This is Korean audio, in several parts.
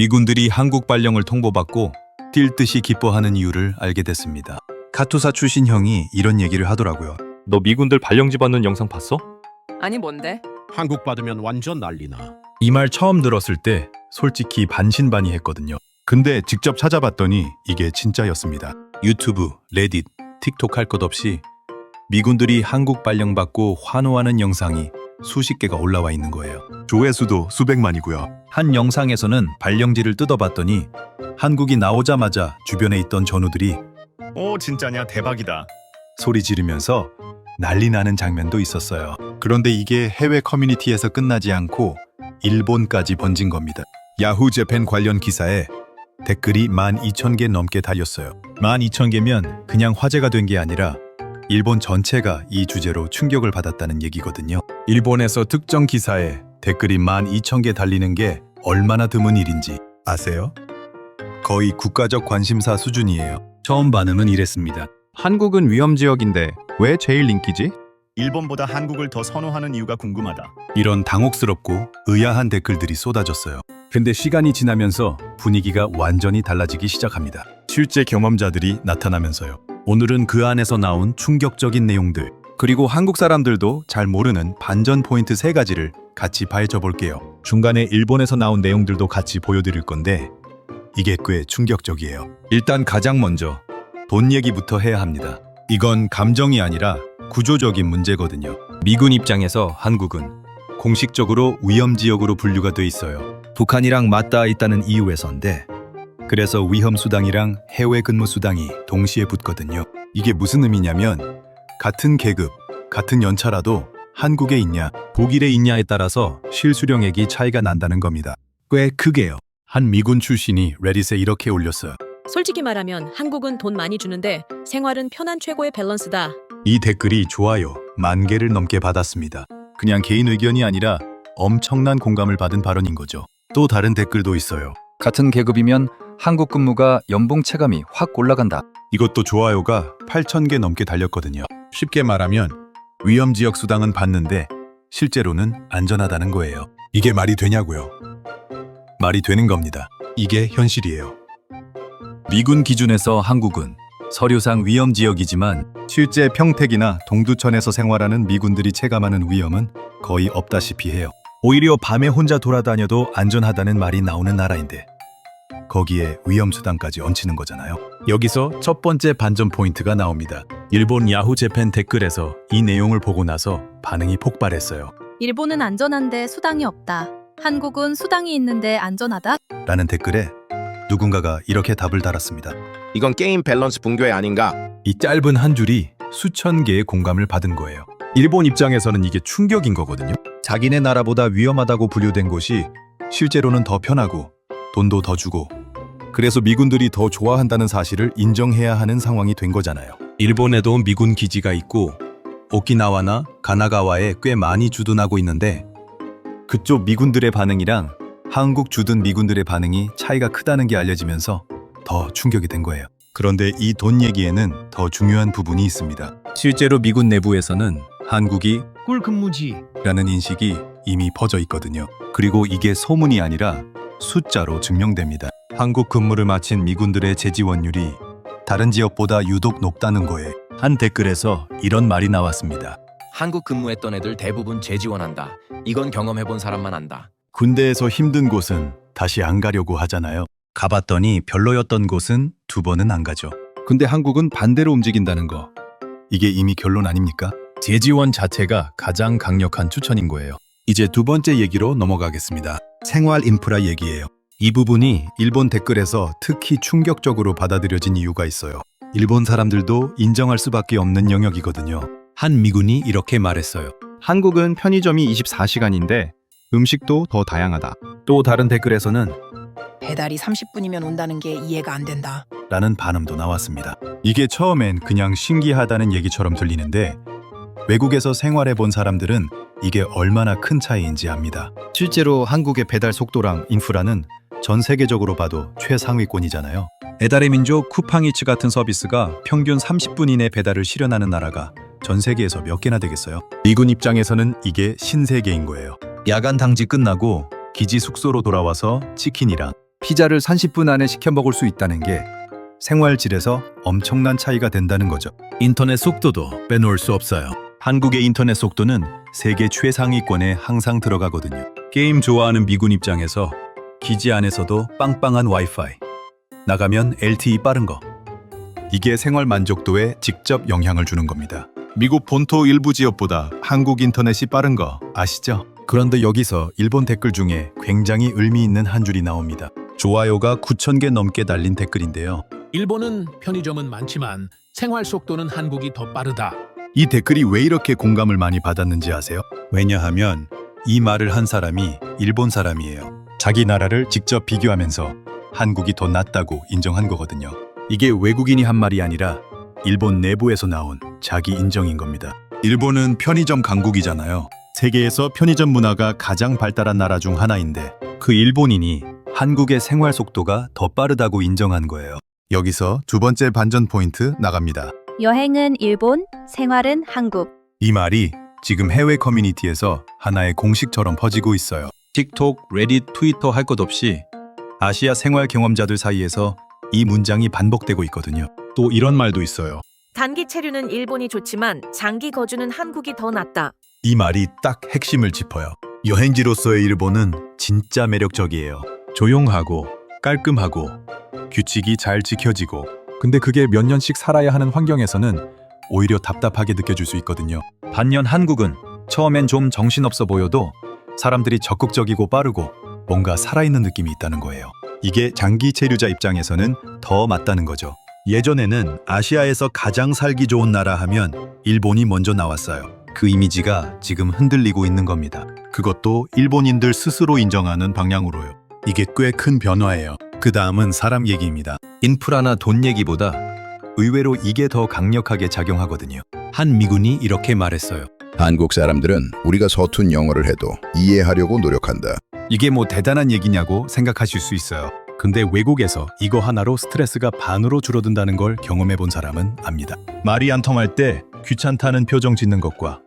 미군들이 한국 발령을 통보받고 뛸 듯이 기뻐하는 이유를 알게 됐습니다. 카투사 출신 형이 이런 얘기를 하더라고요. 너 미군들 발령지 받는 영상 봤어? 아니 뭔데? 한국 받으면 완전 난리나. 이 말 처음 들었을 때 솔직히 반신반의했거든요. 근데 직접 찾아봤더니 이게 진짜였습니다. 유튜브, 레딧, 틱톡 할 것 없이 미군들이 한국 발령받고 환호하는 영상이 수십 개가 올라와 있는 거예요. 조회수도 수백만이고요. 한 영상에서는 발령지를 뜯어봤더니 한국이 나오자마자 주변에 있던 전우들이 오 진짜냐 대박이다. 소리 지르면서 난리 나는 장면도 있었어요. 그런데 이게 해외 커뮤니티에서 끝나지 않고 일본까지 번진 겁니다. 야후 재팬 관련 기사에 댓글이 12,000개 넘게 달렸어요. 12,000개면 그냥 화제가 된 게 아니라 일본 전체가 이 주제로 충격을 받았다는 얘기거든요. 일본에서 특정 기사에 댓글이 12,000개 달리는 게 얼마나 드문 일인지 아세요? 거의 국가적 관심사 수준이에요. 처음 반응은 이랬습니다. 한국은 위험지역인데 왜 제일 인기지? 일본보다 한국을 더 선호하는 이유가 궁금하다. 이런 당혹스럽고 의아한 댓글들이 쏟아졌어요. 근데 시간이 지나면서 분위기가 완전히 달라지기 시작합니다. 실제 경험자들이 나타나면서요. 오늘은 그 안에서 나온 충격적인 내용들, 그리고 한국 사람들도 잘 모르는 반전 포인트 3가지를 같이 파헤쳐 볼게요. 중간에 일본에서 나온 내용들도 같이 보여드릴 건데 이게 꽤 충격적이에요. 일단 가장 먼저 돈 얘기부터 해야 합니다. 이건 감정이 아니라 구조적인 문제거든요. 미군 입장에서 한국은 공식적으로 위험지역으로 분류가 돼 있어요. 북한이랑 맞닿아 있다는 이유에서인데 그래서 위험수당이랑 해외 근무수당이 동시에 붙거든요. 이게 무슨 의미냐면 같은 계급, 같은 연차라도 한국에 있냐, 독일에 있냐에 따라서 실수령액이 차이가 난다는 겁니다. 꽤 크게요. 한 미군 출신이 레딧에 이렇게 올렸어요. 솔직히 말하면 한국은 돈 많이 주는데 생활은 편한 최고의 밸런스다. 이 댓글이 좋아요 10,000개를 넘게 받았습니다. 그냥 개인 의견이 아니라 엄청난 공감을 받은 발언인 거죠. 또 다른 댓글도 있어요. 같은 계급이면 한국 근무가 연봉 체감이 확 올라간다. 이것도 좋아요가 8,000개 넘게 달렸거든요. 쉽게 말하면 위험지역 수당은 받는데 실제로는 안전하다는 거예요. 이게 말이 되냐고요? 말이 되는 겁니다. 이게 현실이에요. 미군 기준에서 한국은 서류상 위험지역이지만 실제 평택이나 동두천에서 생활하는 미군들이 체감하는 위험은 거의 없다시피 해요. 오히려 밤에 혼자 돌아다녀도 안전하다는 말이 나오는 나라인데 거기에 위험수당까지 얹히는 거잖아요. 여기서 첫 번째 반전 포인트가 나옵니다. 일본 야후 재팬 댓글에서 이 내용을 보고 나서 반응이 폭발했어요. 일본은 안전한데 수당이 없다. 한국은 수당이 있는데 안전하다? 라는 댓글에 누군가가 이렇게 답을 달았습니다. 이건 게임 밸런스 붕괴 아닌가? 이 짧은 한 줄이 수천 개의 공감을 받은 거예요. 일본 입장에서는 이게 충격인 거거든요. 자기네 나라보다 위험하다고 분류된 곳이 실제로는 더 편하고 돈도 더 주고 그래서 미군들이 더 좋아한다는 사실을 인정해야 하는 상황이 된 거잖아요. 일본에도 미군 기지가 있고 오키나와나 가나가와에 꽤 많이 주둔하고 있는데 그쪽 미군들의 반응이랑 한국 주둔 미군들의 반응이 차이가 크다는 게 알려지면서 더 충격이 된 거예요. 그런데 이 돈 얘기에는 더 중요한 부분이 있습니다. 실제로 미군 내부에서는 한국이 꿀근무지라는 인식이 이미 퍼져 있거든요. 그리고 이게 소문이 아니라 숫자로 증명됩니다. 한국 근무를 마친 미군들의 재지원율이 다른 지역보다 유독 높다는 거에 한 댓글에서 이런 말이 나왔습니다. 한국 근무했던 애들 대부분 재지원한다. 이건 경험해본 사람만 안다. 군대에서 힘든 곳은 다시 안 가려고 하잖아요. 가봤더니 별로였던 곳은 2번은 안 가죠. 근데 한국은 반대로 움직인다는 거. 이게 이미 결론 아닙니까? 재지원 자체가 가장 강력한 추천인 거예요. 이제 2번째 얘기로 넘어가겠습니다. 생활 인프라 얘기예요. 이 부분이 일본 댓글에서 특히 충격적으로 받아들여진 이유가 있어요. 일본 사람들도 인정할 수밖에 없는 영역이거든요. 한 미군이 이렇게 말했어요. 한국은 편의점이 24시간인데 음식도 더 다양하다. 또 다른 댓글에서는 배달이 30분이면 온다는 게 이해가 안 된다. 라는 반응도 나왔습니다. 이게 처음엔 그냥 신기하다는 얘기처럼 들리는데 외국에서 생활해 본 사람들은 이게 얼마나 큰 차이인지 압니다. 실제로 한국의 배달 속도랑 인프라는 전 세계적으로 봐도 최상위권이잖아요. 배달의 민족 쿠팡이츠 같은 서비스가 평균 30분 이내 배달을 실현하는 나라가 전 세계에서 몇 개나 되겠어요? 미군 입장에서는 이게 신세계인 거예요. 야간 당직 끝나고 기지 숙소로 돌아와서 치킨이랑 피자를 30분 안에 시켜 먹을 수 있다는 게 생활질에서 엄청난 차이가 된다는 거죠. 인터넷 속도도 빼놓을 수 없어요. 한국의 인터넷 속도는 세계 최상위권에 항상 들어가거든요. 게임 좋아하는 미군 입장에서 기지 안에서도 빵빵한 와이파이, 나가면 LTE 빠른 거. 이게 생활 만족도에 직접 영향을 주는 겁니다. 미국 본토 일부 지역보다 한국 인터넷이 빠른 거 아시죠? 그런데 여기서 일본 댓글 중에 굉장히 의미 있는 한 줄이 나옵니다. 좋아요가 9,000개 넘게 달린 댓글인데요. 일본은 편의점은 많지만 생활 속도는 한국이 더 빠르다. 이 댓글이 왜 이렇게 공감을 많이 받았는지 아세요? 왜냐하면 이 말을 한 사람이 일본 사람이에요. 자기 나라를 직접 비교하면서 한국이 더 낫다고 인정한 거거든요. 이게 외국인이 한 말이 아니라 일본 내부에서 나온 자기 인정인 겁니다. 일본은 편의점 강국이잖아요. 세계에서 편의점 문화가 가장 발달한 나라 중 하나인데 그 일본인이 한국의 생활 속도가 더 빠르다고 인정한 거예요. 여기서 두 번째 반전 포인트 나갑니다. 여행은 일본, 생활은 한국. 이 말이 지금 해외 커뮤니티에서 하나의 공식처럼 퍼지고 있어요. 틱톡, 레딧, 트위터 할 것 없이 아시아 생활 경험자들 사이에서 이 문장이 반복되고 있거든요. 또 이런 말도 있어요. 단기 체류는 일본이 좋지만 장기 거주는 한국이 더 낫다. 이 말이 딱 핵심을 짚어요. 여행지로서의 일본은 진짜 매력적이에요. 조용하고 깔끔하고 규칙이 잘 지켜지고, 근데 그게 몇 년씩 살아야 하는 환경에서는 오히려 답답하게 느껴질 수 있거든요. 반면 한국은 처음엔 좀 정신없어 보여도 사람들이 적극적이고 빠르고 뭔가 살아있는 느낌이 있다는 거예요. 이게 장기 체류자 입장에서는 더 맞다는 거죠. 예전에는 아시아에서 가장 살기 좋은 나라 하면 일본이 먼저 나왔어요. 그 이미지가 지금 흔들리고 있는 겁니다. 그것도 일본인들 스스로 인정하는 방향으로요. 이게 꽤 큰 변화예요. 그 다음은 사람 얘기입니다. 인프라나 돈 얘기보다 의외로 이게 더 강력하게 작용하거든요. 한 미군이 이렇게 말했어요. 한국 사람들은 우리가 서툰 영어를 해도 이해하려고 노력한다. 이게 뭐 대단한 얘기냐고 생각하실 수 있어요. 근데 외국에서 이거 하나로 스트레스가 반으로 줄어든다는 걸 경험해 본 사람은 압니다. 말이 안 통할 때 귀찮다는 표정 짓는 것과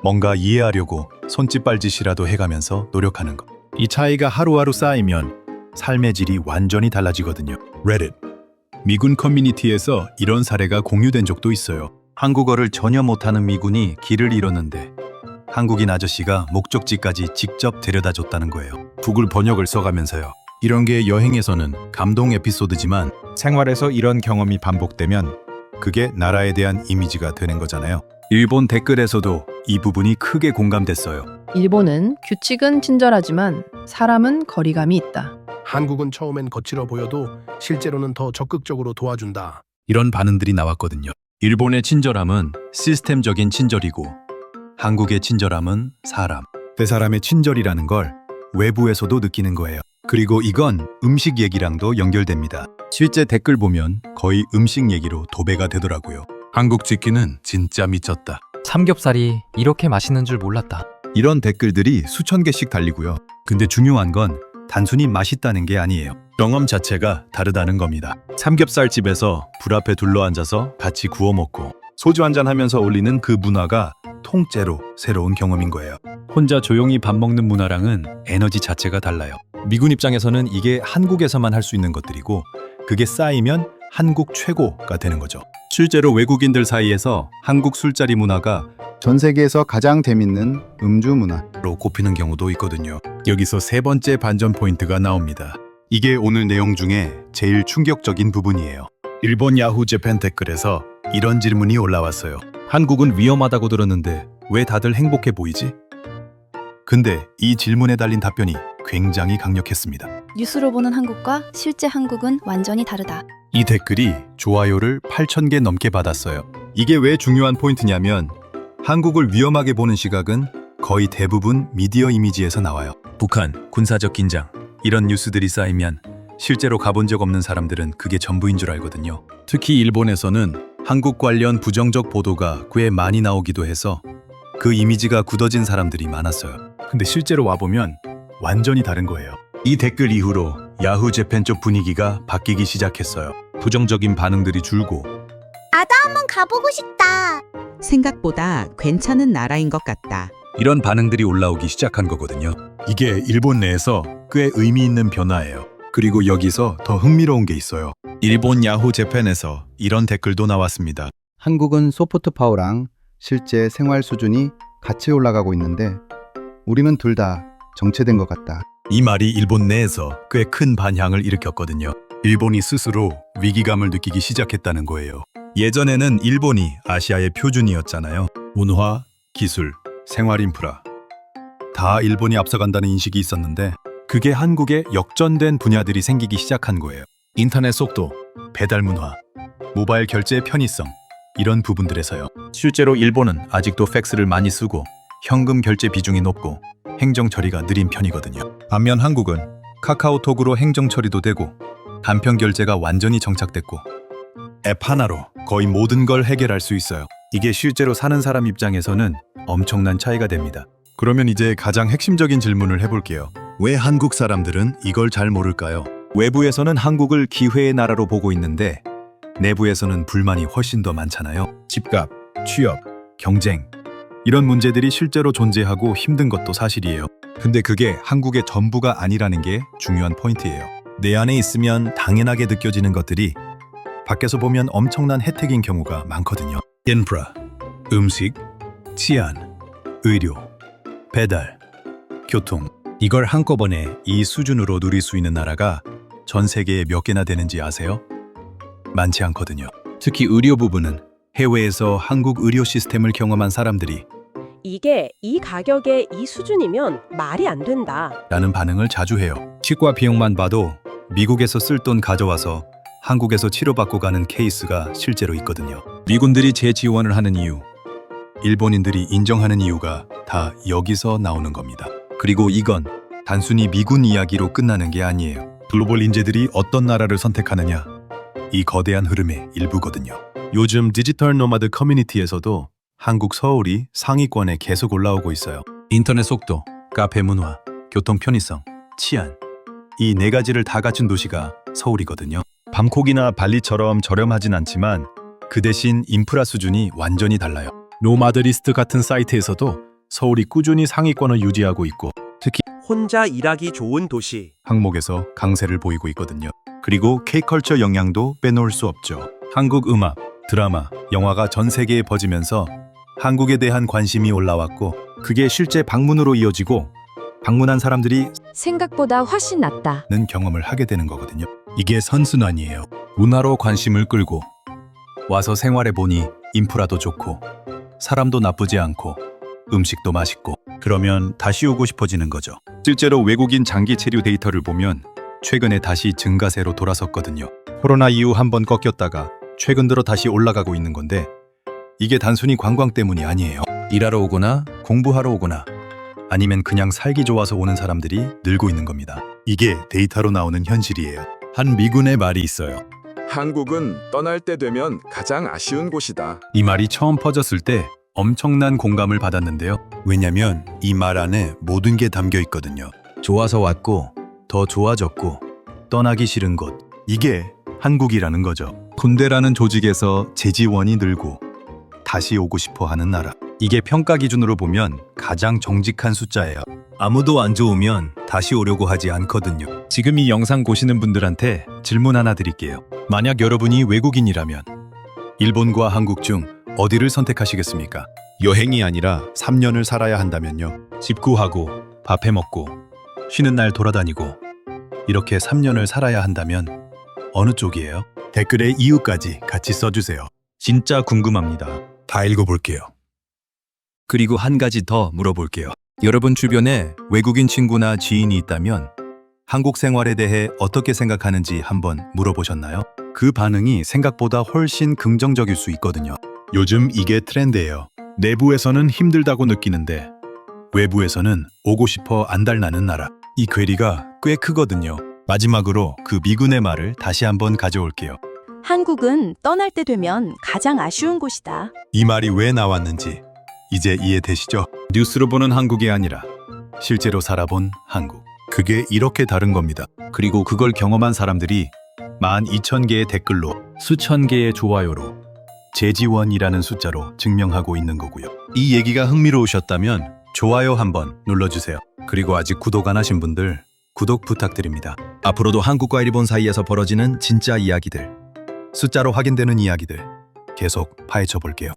뭔가 이해하려고 손짓발짓이라도 해가면서 노력하는 것. 이 차이가 하루하루 쌓이면 삶의 질이 완전히 달라지거든요. Reddit. 미군 커뮤니티에서 이런 사례가 공유된 적도 있어요. 한국어를 전혀 못하는 미군이 길을 잃었는데 한국인 아저씨가 목적지까지 직접 데려다 줬다는 거예요. 구글 번역을 써가면서요. 이런 게 여행에서는 감동 에피소드지만 생활에서 이런 경험이 반복되면 그게 나라에 대한 이미지가 되는 거잖아요. 일본 댓글에서도 이 부분이 크게 공감됐어요. 일본은 규칙은 친절하지만 사람은 거리감이 있다. 한국은 처음엔 거칠어 보여도 실제로는 더 적극적으로 도와준다. 이런 반응들이 나왔거든요. 일본의 친절함은 시스템적인 친절이고 한국의 친절함은 사람, 내 사람의 친절이라는 걸 외부에서도 느끼는 거예요. 그리고 이건 음식 얘기랑도 연결됩니다. 실제 댓글 보면 거의 음식 얘기로 도배가 되더라고요. 한국 치킨은 진짜 미쳤다. 삼겹살이 이렇게 맛있는 줄 몰랐다. 이런 댓글들이 수천 개씩 달리고요. 근데 중요한 건 단순히 맛있다는 게 아니에요. 경험 자체가 다르다는 겁니다. 삼겹살 집에서 불 앞에 둘러앉아서 같이 구워 먹고 소주 한잔 하면서 어울리는 그 문화가 통째로 새로운 경험인 거예요. 혼자 조용히 밥 먹는 문화랑은 에너지 자체가 달라요. 미군 입장에서는 이게 한국에서만 할 수 있는 것들이고 그게 쌓이면 한국 최고가 되는 거죠. 실제로 외국인들 사이에서 한국 술자리 문화가 전 세계에서 가장 재밌는 음주 문화로 꼽히는 경우도 있거든요. 여기서 세 번째 반전 포인트가 나옵니다. 이게 오늘 내용 중에 제일 충격적인 부분이에요. 일본 야후 재팬 댓글에서 이런 질문이 올라왔어요. 한국은 위험하다고 들었는데 왜 다들 행복해 보이지? 근데 이 질문에 달린 답변이 굉장히 강력했습니다. 뉴스로 보는 한국과 실제 한국은 완전히 다르다. 이 댓글이 좋아요를 8,000개 넘게 받았어요. 이게 왜 중요한 포인트냐면 한국을 위험하게 보는 시각은 거의 대부분 미디어 이미지에서 나와요. 북한, 군사적 긴장, 이런 뉴스들이 쌓이면 실제로 가본 적 없는 사람들은 그게 전부인 줄 알거든요. 특히 일본에서는 한국 관련 부정적 보도가 꽤 많이 나오기도 해서 그 이미지가 굳어진 사람들이 많았어요. 근데 실제로 와보면 완전히 다른 거예요. 이 댓글 이후로 야후 재팬 쪽 분위기가 바뀌기 시작했어요. 부정적인 반응들이 줄고 나도 한번 가보고 싶다. 생각보다 괜찮은 나라인 것 같다. 이런 반응들이 올라오기 시작한 거거든요. 이게 일본 내에서 꽤 의미 있는 변화예요. 그리고 여기서 더 흥미로운 게 있어요. 일본 야후 재팬에서 이런 댓글도 나왔습니다. 한국은 소프트 파워랑 실제 생활 수준이 같이 올라가고 있는데 우리는 둘 다 정체된 것 같다. 이 말이 일본 내에서 꽤 큰 반향을 일으켰거든요. 일본이 스스로 위기감을 느끼기 시작했다는 거예요. 예전에는 일본이 아시아의 표준이었잖아요. 문화, 기술, 생활 인프라 다 일본이 앞서간다는 인식이 있었는데 그게 한국에 역전된 분야들이 생기기 시작한 거예요. 인터넷 속도, 배달 문화, 모바일 결제의 편의성 이런 부분들에서요. 실제로 일본은 아직도 팩스를 많이 쓰고 현금 결제 비중이 높고 행정 처리가 느린 편이거든요. 반면 한국은 카카오톡으로 행정 처리도 되고 간편 결제가 완전히 정착됐고 앱 하나로 거의 모든 걸 해결할 수 있어요. 이게 실제로 사는 사람 입장에서는 엄청난 차이가 됩니다. 그러면 이제 가장 핵심적인 질문을 해볼게요. 왜 한국 사람들은 이걸 잘 모를까요? 외부에서는 한국을 기회의 나라로 보고 있는데 내부에서는 불만이 훨씬 더 많잖아요. 집값, 취업, 경쟁 이런 문제들이 실제로 존재하고 힘든 것도 사실이에요. 근데 그게 한국의 전부가 아니라는 게 중요한 포인트예요. 내 안에 있으면 당연하게 느껴지는 것들이 밖에서 보면 엄청난 혜택인 경우가 많거든요. 인프라, 음식, 치안, 의료, 배달, 교통 이걸 한꺼번에 이 수준으로 누릴 수 있는 나라가 전 세계에 몇 개나 되는지 아세요? 많지 않거든요. 특히 의료 부분은 해외에서 한국 의료 시스템을 경험한 사람들이 이게 이 가격에 이 수준이면 말이 안 된다 라는 반응을 자주 해요. 치과 비용만 봐도 미국에서 쓸 돈 가져와서 한국에서 치료받고 가는 케이스가 실제로 있거든요. 미군들이 재지원을 하는 이유, 일본인들이 인정하는 이유가 다 여기서 나오는 겁니다. 그리고 이건 단순히 미군 이야기로 끝나는 게 아니에요. 글로벌 인재들이 어떤 나라를 선택하느냐, 이 거대한 흐름의 일부거든요. 요즘 디지털 노마드 커뮤니티에서도 한국 서울이 상위권에 계속 올라오고 있어요. 인터넷 속도, 카페 문화, 교통 편의성, 치안 이 네 가지를 다 갖춘 도시가 서울이거든요. 방콕이나 발리처럼 저렴하진 않지만 그 대신 인프라 수준이 완전히 달라요. 노마드리스트 같은 사이트에서도 서울이 꾸준히 상위권을 유지하고 있고 특히 혼자 일하기 좋은 도시 항목에서 강세를 보이고 있거든요. 그리고 K컬처 영향도 빼놓을 수 없죠. 한국 음악, 드라마, 영화가 전 세계에 퍼지면서 한국에 대한 관심이 올라왔고 그게 실제 방문으로 이어지고 방문한 사람들이 생각보다 훨씬 낫다 는 경험을 하게 되는 거거든요. 이게 선순환이에요. 문화로 관심을 끌고 와서 생활해 보니 인프라도 좋고 사람도 나쁘지 않고 음식도 맛있고 그러면 다시 오고 싶어지는 거죠. 실제로 외국인 장기 체류 데이터를 보면 최근에 다시 증가세로 돌아섰거든요. 코로나 이후 한번 꺾였다가 최근 들어 다시 올라가고 있는 건데 이게 단순히 관광 때문이 아니에요. 일하러 오거나 공부하러 오거나 아니면 그냥 살기 좋아서 오는 사람들이 늘고 있는 겁니다. 이게 데이터로 나오는 현실이에요. 한 미군의 말이 있어요. 한국은 떠날 때 되면 가장 아쉬운 곳이다. 이 말이 처음 퍼졌을 때 엄청난 공감을 받았는데요. 왜냐면 이 말 안에 모든 게 담겨 있거든요. 좋아서 왔고 더 좋아졌고 떠나기 싫은 곳. 이게 한국이라는 거죠. 군대라는 조직에서 재지원이 늘고 다시 오고 싶어 하는 나라. 이게 평가 기준으로 보면 가장 정직한 숫자예요. 아무도 안 좋으면 다시 오려고 하지 않거든요. 지금 이 영상 보시는 분들한테 질문 하나 드릴게요. 만약 여러분이 외국인이라면 일본과 한국 중 어디를 선택하시겠습니까? 여행이 아니라 3년을 살아야 한다면요. 집 구하고 밥 해먹고 쉬는 날 돌아다니고 이렇게 3년을 살아야 한다면 어느 쪽이에요? 댓글에 이유까지 같이 써주세요. 진짜 궁금합니다. 다 읽어볼게요. 그리고 한 가지 더 물어볼게요. 여러분 주변에 외국인 친구나 지인이 있다면 한국 생활에 대해 어떻게 생각하는지 한번 물어보셨나요? 그 반응이 생각보다 훨씬 긍정적일 수 있거든요. 요즘 이게 트렌드예요. 내부에서는 힘들다고 느끼는데 외부에서는 오고 싶어 안달나는 나라. 이 괴리가 꽤 크거든요. 마지막으로 그 미군의 말을 다시 한번 가져올게요. 한국은 떠날 때 되면 가장 아쉬운 곳이다. 이 말이 왜 나왔는지 이제 이해되시죠? 뉴스로 보는 한국이 아니라 실제로 살아본 한국. 그게 이렇게 다른 겁니다. 그리고 그걸 경험한 사람들이 12,000개의 댓글로 수천 개의 좋아요로 재지원이라는 숫자로 증명하고 있는 거고요. 이 얘기가 흥미로우셨다면 좋아요 한번 눌러주세요. 그리고 아직 구독 안 하신 분들 구독 부탁드립니다. 앞으로도 한국과 일본 사이에서 벌어지는 진짜 이야기들, 숫자로 확인되는 이야기들 계속 파헤쳐 볼게요.